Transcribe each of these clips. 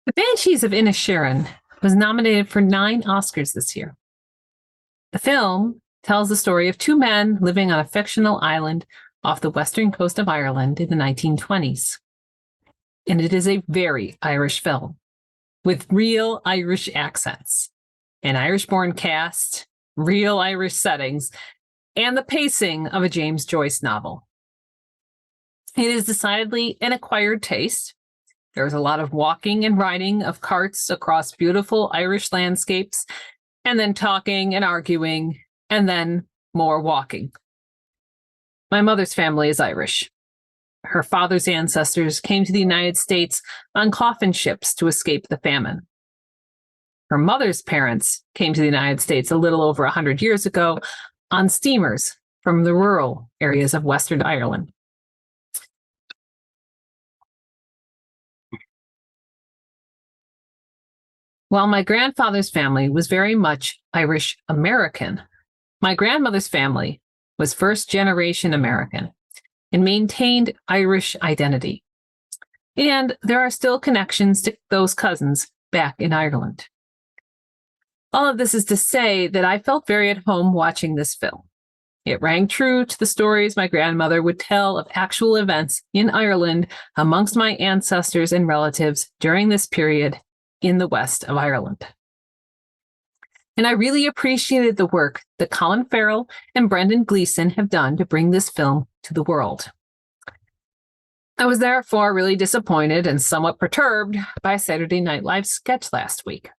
The Banshees of Inisherin was nominated for 9 Oscars this year. The film tells the story of 2 men living on a fictional island off the western coast of Ireland in the 1920s. And it is a very Irish film with real Irish accents, an Irish-born cast, real Irish settings, and the pacing of a James Joyce novel. It is decidedly an acquired taste. There's a lot of walking and riding of carts across beautiful Irish landscapes, and then talking and arguing, and then more walking. My mother's family is Irish. Her father's ancestors came to the United States on coffin ships to escape the famine. Her mother's parents came to the United States a little over 100 years ago on steamers from the rural areas of Western Ireland. While my grandfather's family was very much Irish American, my grandmother's family was first-generation American and maintained Irish identity. And there are still connections to those cousins back in Ireland. All of this is to say that I felt very at home watching this film. It rang true to the stories my grandmother would tell of actual events in Ireland amongst my ancestors and relatives during this period in the west of Ireland. And I really appreciated the work that Colin Farrell and Brendan Gleeson have done to bring this film to the world. I was therefore really disappointed and somewhat perturbed by Saturday Night Live's sketch last week.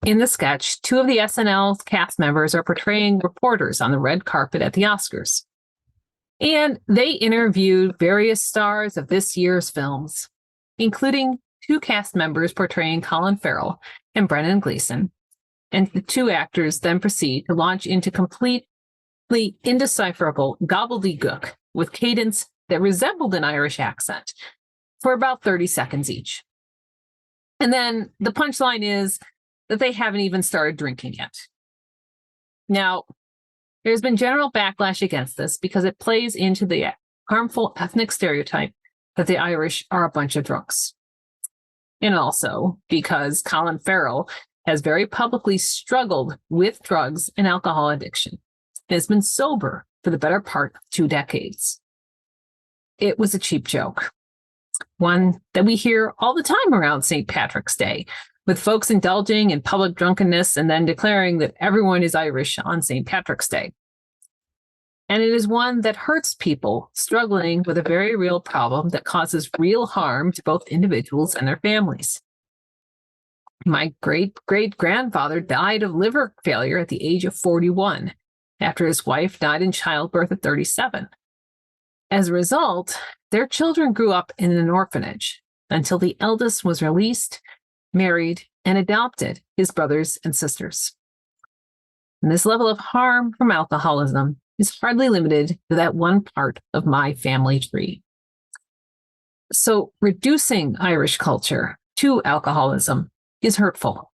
In the sketch, 2 of the SNL cast members are portraying reporters on the red carpet at the Oscars. And they interviewed various stars of this year's films, including 2 cast members portraying Colin Farrell and Brendan Gleeson, and the 2 actors then proceed to launch into completely indecipherable gobbledygook with cadence that resembled an Irish accent for about 30 seconds each. And then the punchline is that they haven't even started drinking yet. Now, there's been general backlash against this because it plays into the harmful ethnic stereotype that the Irish are a bunch of drunks. And also because Colin Farrell has very publicly struggled with drugs and alcohol addiction and has been sober for the better part of 2 decades. It was a cheap joke, one that we hear all the time around St. Patrick's Day, with folks indulging in public drunkenness and then declaring that everyone is Irish on St. Patrick's Day. And it is one that hurts people struggling with a very real problem that causes real harm to both individuals and their families. My great-great-grandfather died of liver failure at the age of 41, after his wife died in childbirth at 37. As a result, their children grew up in an orphanage until the eldest was released, married, and adopted his brothers and sisters. And this level of harm from alcoholism is hardly limited to that one part of my family tree. So reducing Irish culture to alcoholism is hurtful.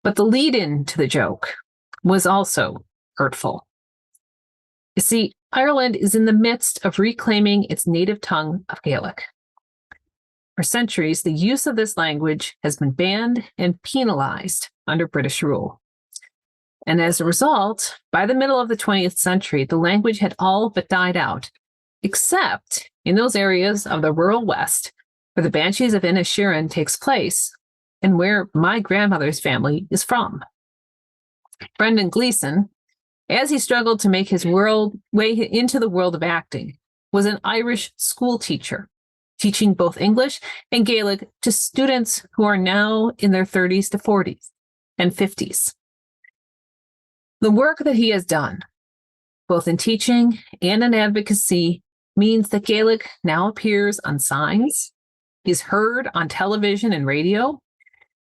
But the lead-in to the joke was also hurtful. You see, Ireland is in the midst of reclaiming its native tongue of Gaelic. For centuries, the use of this language has been banned and penalized under British rule. And as a result, by the middle of the 20th century, the language had all but died out, except in those areas of the rural West where the Banshees of Inisherin takes place and where my grandmother's family is from. Brendan Gleeson, as he struggled to make his way into the world of acting, was an Irish school teacher, teaching both English and Gaelic to students who are now in their 30s to 40s and 50s. The work that he has done, both in teaching and in advocacy, means that Gaelic now appears on signs, is heard on television and radio,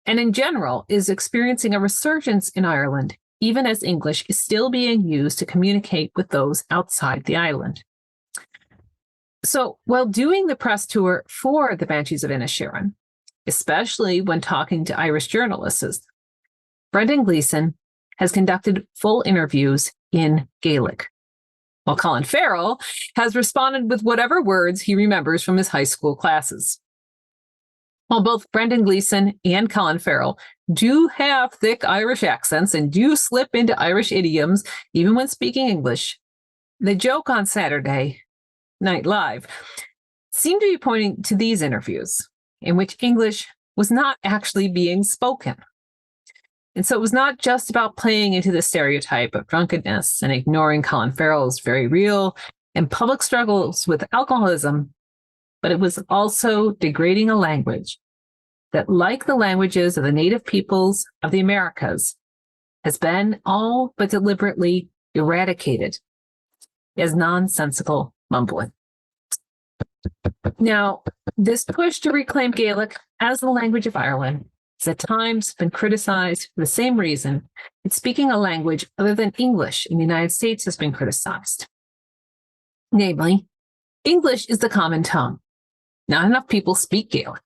and in general is experiencing a resurgence in Ireland, even as English is still being used to communicate with those outside the island. So while doing the press tour for the Banshees of Inisherin, especially when talking to Irish journalists, Brendan Gleeson has conducted full interviews in Gaelic, while Colin Farrell has responded with whatever words he remembers from his high school classes. While both Brendan Gleeson and Colin Farrell do have thick Irish accents and do slip into Irish idioms even when speaking English, the joke on Saturday Night Live seemed to be pointing to these interviews in which English was not actually being spoken. And so it was not just about playing into the stereotype of drunkenness and ignoring Colin Farrell's very real and public struggles with alcoholism, but it was also degrading a language that, like the languages of the native peoples of the Americas, has been all but deliberately eradicated as nonsensical mumbling. Now, this push to reclaim Gaelic as the language of Ireland has at times been criticized for the same reason that speaking a language other than English in the United States has been criticized. Namely, English is the common tongue. Not enough people speak Gaelic.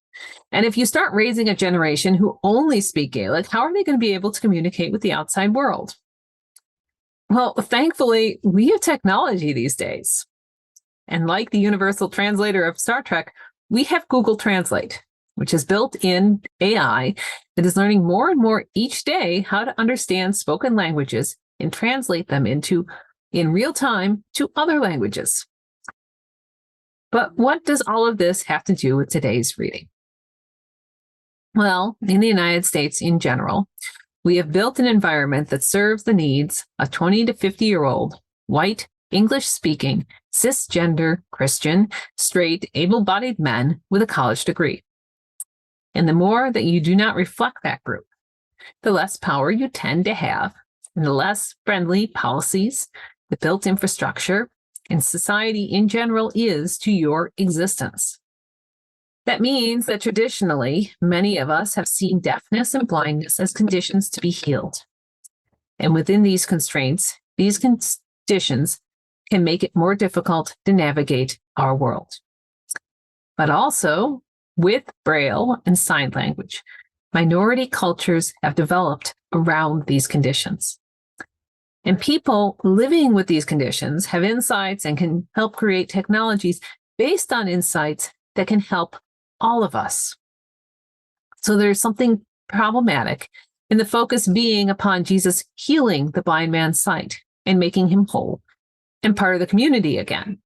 And if you start raising a generation who only speak Gaelic, how are they going to be able to communicate with the outside world? Well, thankfully, we have technology these days. And like the universal translator of Star Trek, we have Google Translate, which is built-in AI that is learning more and more each day how to understand spoken languages and translate them in real time to other languages. But what does all of this have to do with today's reading? Well, in the United States in general, we have built an environment that serves the needs of 20 to 50-year-old, white, English-speaking, cisgender, Christian, straight, able-bodied men with a college degree. And the more that you do not reflect that group, the less power you tend to have, and the less friendly policies, the built infrastructure, and society in general is to your existence. That means that traditionally, many of us have seen deafness and blindness as conditions to be healed. And within these constraints, these conditions can make it more difficult to navigate our world. But also, with Braille and sign language, minority cultures have developed around these conditions. And people living with these conditions have insights and can help create technologies based on insights that can help all of us. So there's something problematic in the focus being upon Jesus healing the blind man's sight and making him whole and part of the community again,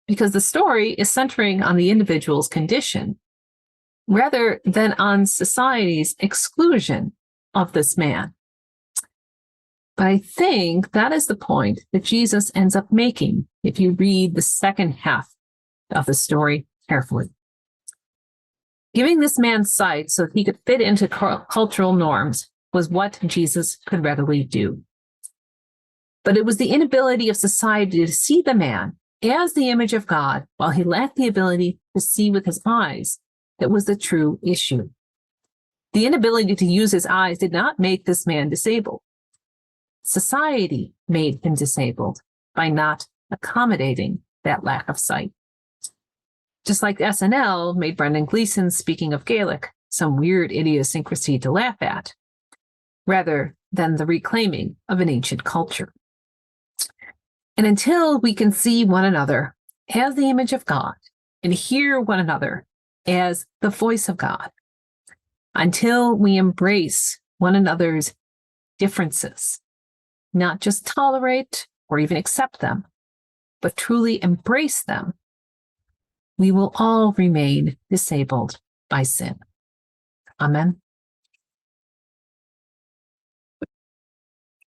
because the story is centering on the individual's condition rather than on society's exclusion of this man. But I think that is the point that Jesus ends up making if you read the second half of the story carefully. Giving this man sight so that he could fit into cultural norms was what Jesus could readily do. But it was the inability of society to see the man as the image of God while he lacked the ability to see with his eyes that was the true issue. The inability to use his eyes did not make this man disabled. Society made him disabled by not accommodating that lack of sight. Just like SNL made Brendan Gleeson speaking of Gaelic some weird idiosyncrasy to laugh at, rather than the reclaiming of an ancient culture. And until we can see one another as the image of God and hear one another as the voice of God, until we embrace one another's differences, not just tolerate or even accept them, but truly embrace them, we will all remain disabled by sin. Amen.